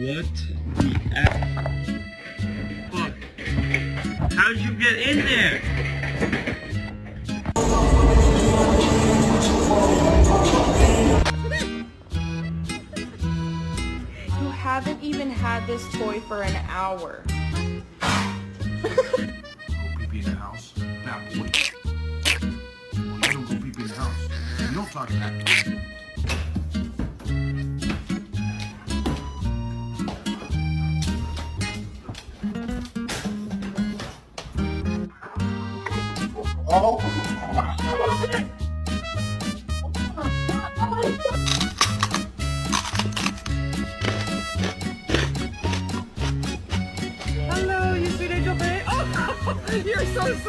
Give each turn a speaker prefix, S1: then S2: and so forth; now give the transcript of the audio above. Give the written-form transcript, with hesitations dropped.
S1: What the F? Fuck. How'd you get in there?
S2: You haven't even had this toy for an hour.
S3: Go pee-pee in the house. Now, boy. I don't go pee-pee in the house. You don't talk to that. Oh.
S2: Hello, you sweet angel babe. Oh, you're so sweet.